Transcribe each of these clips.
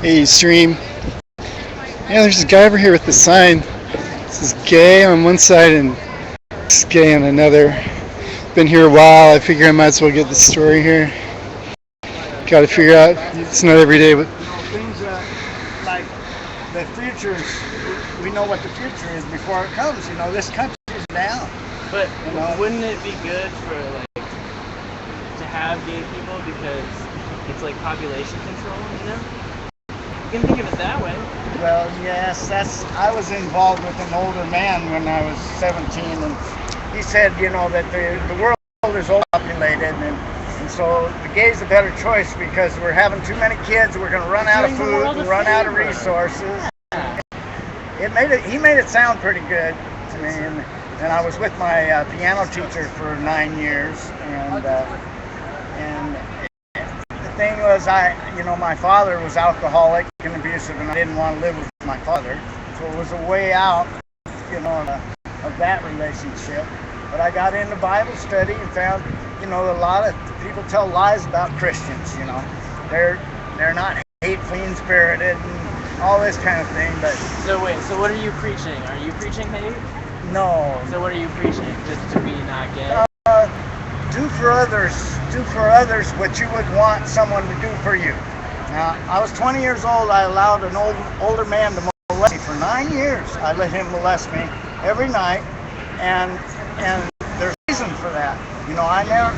Hey, stream. Yeah, there's a guy over here with the sign. This is gay on one side and it's gay on another. Been here a while. I figure I might as well get the story here. Got to figure out. It's not every day, but Things like the futures, we know what the future is before it comes. This country's down. But wouldn't it be good for to have gay people because it's like population control? You can think of it that way. Well, yes, I was involved with an older man when I was 17, and he said, that the world is overpopulated, and so the gay's a better choice because we're having too many kids, we're going to run out of food and run out of resources. He made it sound pretty good to me, and I was with my piano teacher for 9 years, and the thing was, my father was alcoholic and abusive, and I didn't want to live with my father, so it was a way out, of that relationship. But I got into Bible study and found, a lot of people tell lies about Christians. They're not hateful, mean-spirited, and all this kind of thing. But so what are you preaching? Are you preaching hate? No. So what are you preaching? Just to be not gay? Do for others what you would want someone to do for you. Now, I was 20 years old. I allowed an older man to molest me for 9 years. I let him molest me every night, and there's a reason for that. I never.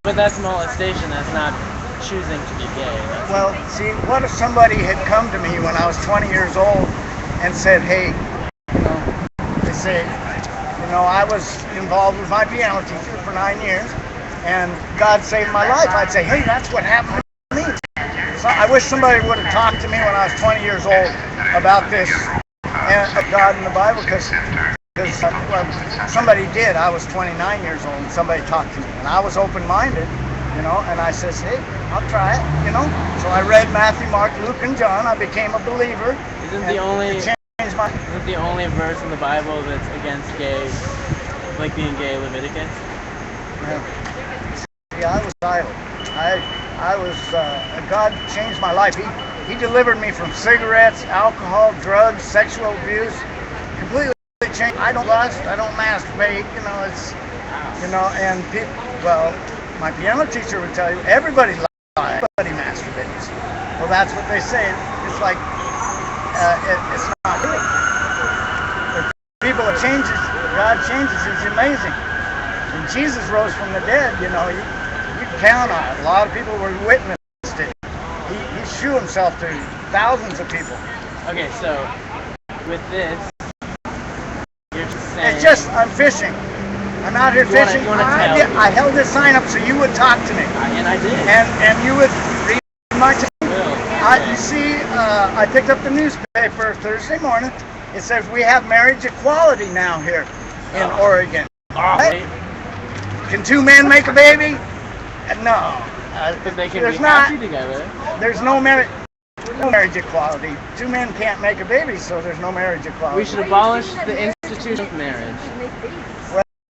But that's molestation. That's not choosing to be gay. Well, see, what if somebody had come to me when I was 20 years old and said, "Hey, they say, I was involved with my piano teacher for 9 years, and God saved my life." I'd say, "Hey, that's what happened to me." So I wish somebody would have talked to me when I was 20 years old about this and of God in the Bible, because somebody did. I was 29 years old, and somebody talked to me, and I was open-minded, and I says, "Hey, I'll try it," So I read Matthew, Mark, Luke, and John. I became a believer. Isn't the only verse in the Bible that's against gay, like being gay, Leviticus? Yeah, I was silent. I was. God changed my life. He delivered me from cigarettes, alcohol, drugs, sexual abuse. Completely changed. I don't lust. I don't masturbate. And people. Well, my piano teacher would tell you everybody lies. Everybody masturbates. Well, that's what they say. It's like it's not good. People that changes, God changes. He's amazing. When Jesus rose from the dead, you can count on it. A lot of people were witnessed it. He shewed himself to thousands of people. Okay, so with this, you're just saying... It's just, I'm fishing. I'm out here fishing. I held this sign up so you would talk to me. And I did. And you would read my I picked up the newspaper Thursday morning. It says we have marriage equality now here in Oregon. Right? Can two men make a baby? No. But they can there's be not, happy together. There's no marriage equality. Two men can't make a baby, so there's no marriage equality. We should abolish the institution of marriage.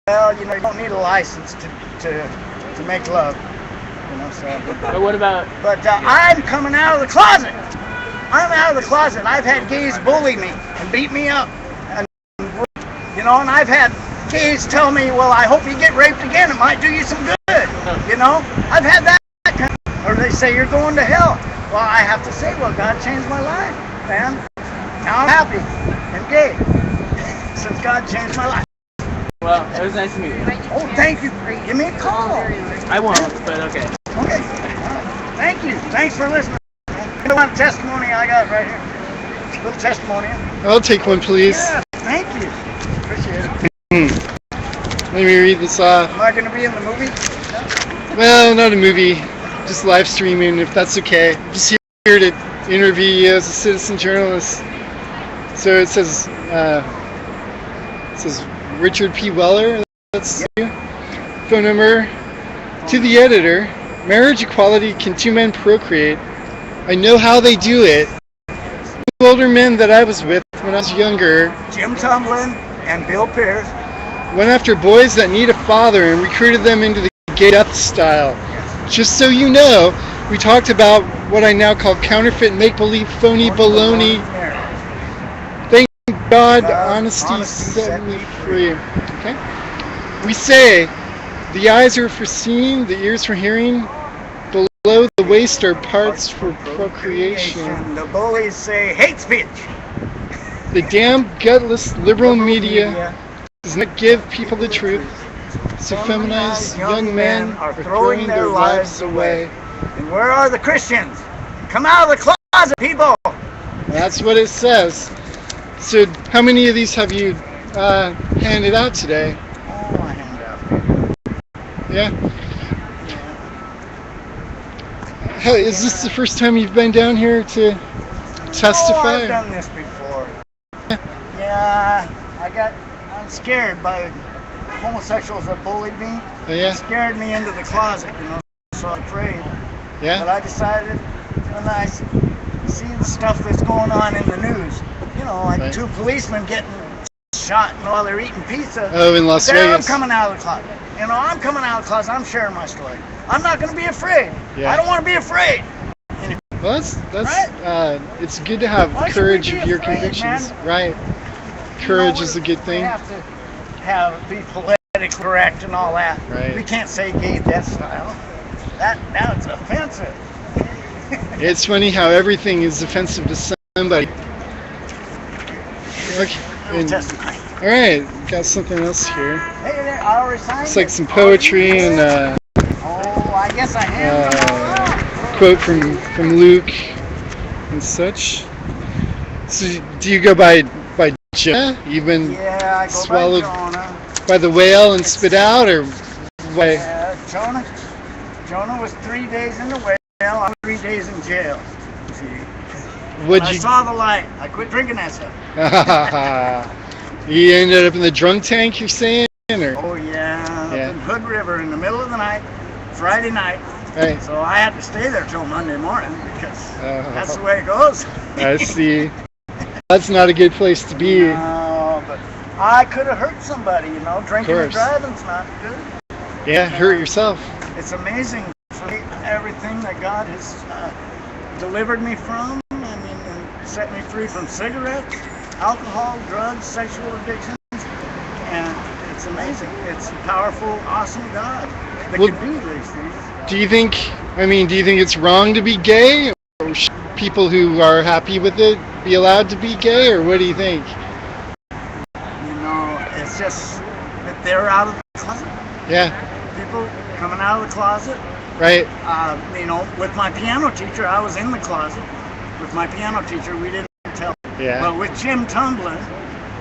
Well, you don't need a license to make love. But what about... But I'm coming out of the closet. I'm out of the closet. I've had gays bully me and beat me up. And I've had gays tell me, well, I hope you get raped again. It might do you some good. I've had that kind of, or they say you're going to hell. Well, I have to say, well, God changed my life, man. Now I'm happy and gay since God changed my life. Well, it was nice to meet you. Oh, thank you. Give me a call. I won't, but okay. Okay. Thank you. Thanks for listening. You want a testimony I got right here? A little testimony. I'll take one, please. Yeah, thank you. Appreciate it. Let me read this off. Am I going to be in the movie? Well, not a movie, just live streaming, if that's okay. I'm just here to interview you as a citizen journalist. So it says Richard P. Weller. That's you. Phone number to the editor. Marriage equality, can two men procreate? I know how they do it. Two older men that I was with when I was younger, Jim Tumblin and Bill Pierce, went after boys that need a father and recruited them into the gay death style. Just so you know, We talked about what I now call counterfeit, make-believe, phony baloney. Thank God, honesty set me free. Okay. We say the eyes are for seeing, the ears for hearing. Below the waist are parts for procreation. The bullies say hate speech. The damn gutless liberal media does not give people the truth. So feminized young men are throwing their lives away. And where are the Christians? Come out of the closet, people! That's what it says. So how many of these have you handed out today? Oh, I handed out. Yeah? How, is this the first time you've been down here to testify? Oh, I've done this before. Yeah, I'm scared by homosexuals that bullied me. Oh, yeah? It scared me into the closet, so I'm afraid. Yeah? But I decided when I see the stuff that's going on in the news, like right. 2 policemen getting shot while they're eating pizza. Oh, in Las Vegas. I'm coming out of the closet. I'm coming out of the closet. I'm sharing my story. I'm not going to be afraid. Yeah. I don't want to be afraid. Well, that's right? It's good to have Why courage should we of be your afraid, convictions. man? Right. Courage is a good We thing. have to be politically correct and all that. Right. We can't say gay death style. That's offensive. It's funny how everything is offensive to somebody. Okay. Little testimony. All right, got something else here. Hey there, I already signed It's like it. some poetry and Oh, I guess I am. quote from Luke and such. So do you go by Jonah? You've been Yeah, I go swallowed by Jonah. by the whale and spit out, or why? Jonah was 3 days in the whale. I was 3 days in jail. See, Would I you? saw the light. I quit drinking that stuff. You ended up in the drunk tank, you're saying, or? Oh yeah, Yeah. up in Hood River in the middle of the night, Friday night. Right. So I had to stay there till Monday morning because Oh. that's the way it goes. I see. That's not a good place to be. No, but I could have hurt somebody, Drinking and course. driving's not good. Yeah, hurt yourself. It's amazing for me, everything that God has delivered me from. I mean, and set me free from cigarettes, alcohol, drugs, sexual addictions. And it's amazing. It's a powerful, awesome God that Well, can do these things. Do you think it's wrong to be gay? Or should people who are happy with it be allowed to be gay? Or what do you think? It's just that they're out of the closet. Yeah, People coming out of the closet. right. With my piano teacher, I was in the closet. With my piano teacher, we didn't tell. Yeah, But with Jim Tumblin,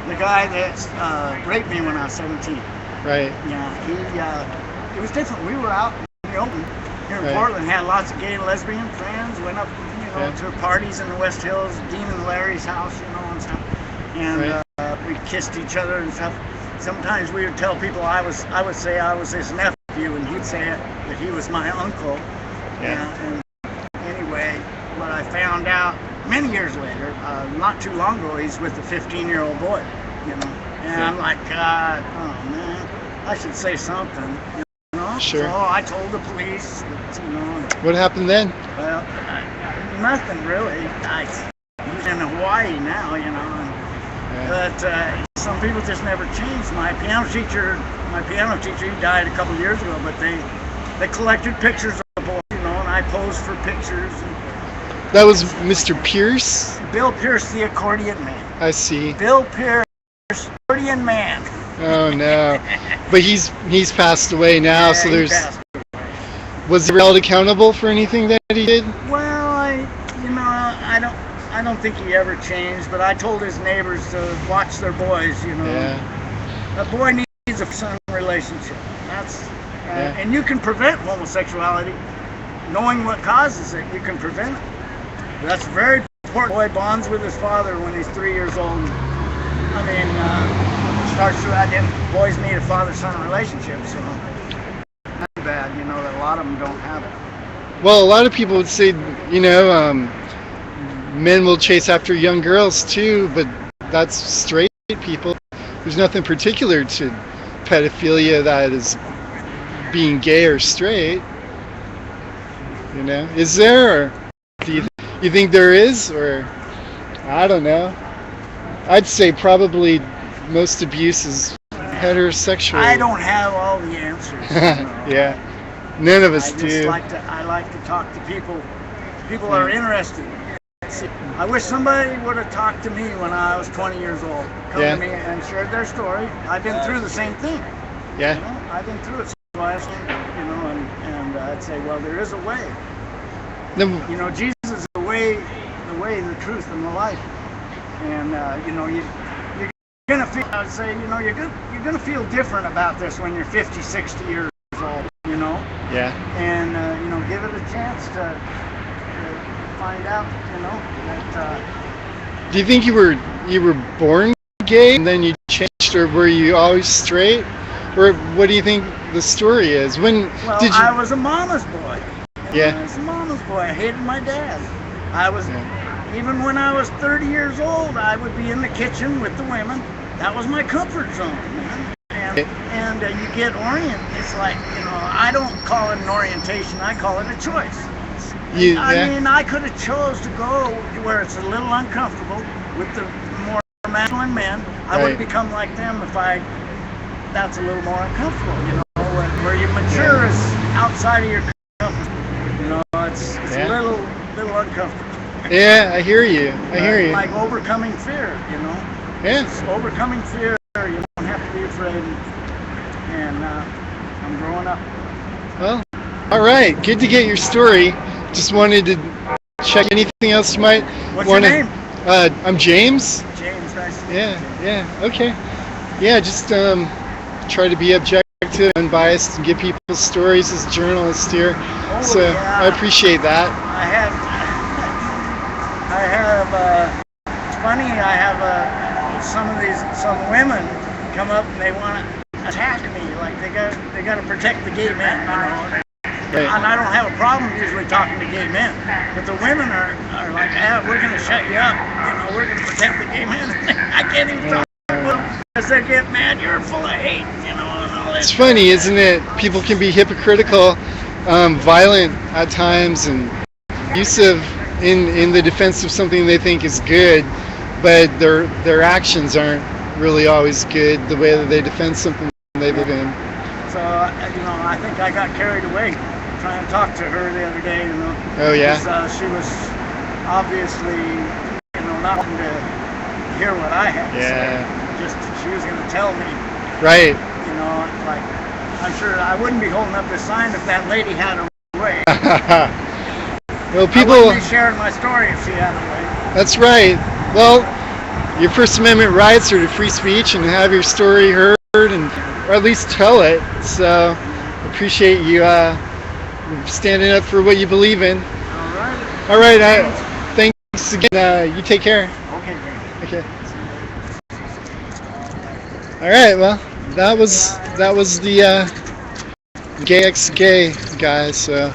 the guy that raped me when I was 17, right. it was different. We were out in the open here in Right. Portland, had lots of gay and lesbian friends, went up, to parties in the West Hills, Dean and Larry's house, and stuff. And we kissed each other and stuff. Sometimes we would tell people I would say I was his nephew, and he'd say that he was my uncle. Yeah. And anyway, what I found out many years later, not too long ago, he's with a 15-year-old boy, And I'm like, God, oh man, I should say something, Sure. So I told the police, What happened then? well, nothing really. He's in Hawaii now, But some people just never changed. My piano teacher, he died a couple years ago, but they collected pictures of the boy, and I posed for pictures. And That was Mr. Pierce? Bill Pierce, the accordion man. I see. Bill Pierce, accordion man. Oh no. But he's passed away now, Yeah, so he there's... passed. Was he held accountable for anything that he did? Well, I don't think he ever changed, but I told his neighbors to watch their boys, Yeah. A boy needs a son relationship. That's Yeah. and you can prevent homosexuality. Knowing what causes it, you can prevent it. That's very important. Boy bonds with his father when he's 3 years old. Starts to boys need a father-son relationship, so not too bad, that a lot of them don't have it. Well, a lot of people would say, men will chase after young girls too, but that's straight people. There's nothing particular to pedophilia that is being gay or straight. You know, is there, or do you think there is, or I don't know. I'd say probably most abuse is heterosexual. I don't have all the answers. Yeah, none of us I just do. I like to talk to people. People are interested. I wish somebody would have talked to me when I was 20 years old. Come Yeah. to me and shared their story. I've been through the same thing. You Yeah, know, I've been through it. So I, you know, and I'd say, well, there is a way. Then- You know, Jesus is the way, the truth, and the life. And you know, you're gonna feel. I would say, you know, you're gonna feel different about this when you're 50, 60 years old. You know, yeah. and you know, give it a chance to find out. You know, that. Do you think you were born gay and then you changed, or were you always straight, or what do you think the story is? When Well, did you? I was a mama's boy. Yeah. I was a mama's boy. I hated my dad. I was, Yeah. even when I was 30 years old, I would be in the kitchen with the women. That was my comfort zone, man. And you get oriented. It's like, you know, I don't call it an orientation. I call it a choice. I mean, I could have chose to go where it's a little uncomfortable with the more masculine men. I would Right. become like them if that's a little more uncomfortable, you know, where you mature is outside of your comfort. You know, it's Yeah. a little uncomfortable. Yeah, I hear you. I hear you. Like overcoming fear, you know. Yeah. It's overcoming fear, you don't have to be afraid. And I'm growing up. Well, all right. Good to get your story. Just wanted to check anything else you might What's want your to. name? I'm James. James, nice to meet Yeah. you. Yeah. Okay. Yeah. Just try to be objective, unbiased, and give people stories as a journalist here. Oh, So yeah. I appreciate that. I have, it's funny, I have some women come up and they want to attack me, like they got to protect the gay men, you know. Right. And I don't have a problem usually talking to gay men, but the women are like, we're going to shut you up, you know, we're going to protect the gay men. I can't even talk to them because they get mad, you're full of hate, you know, and all this. It's funny, isn't it? People can be hypocritical, violent at times, and abusive in the defense of something they think is good, but their actions aren't really always good. The way that they defend something they believe in. So, you know, I think I got carried away trying to talk to her the other day, you know. Oh yeah. Because, she was obviously, you know, not wanting to hear what I had to say. Just she was going to tell me, Right. you know, like, I'm sure I wouldn't be holding up this sign if that lady had her way. Well, I people. wouldn't be sharing my story if she had her way. That's right. Well, your First Amendment rights are to free speech and have your story heard, and or at least tell it. So appreciate you standing up for what you believe in. All right. All right. Thanks again. You take care. Okay, James. Okay. All right. Well, that was the gay ex gay guy. So.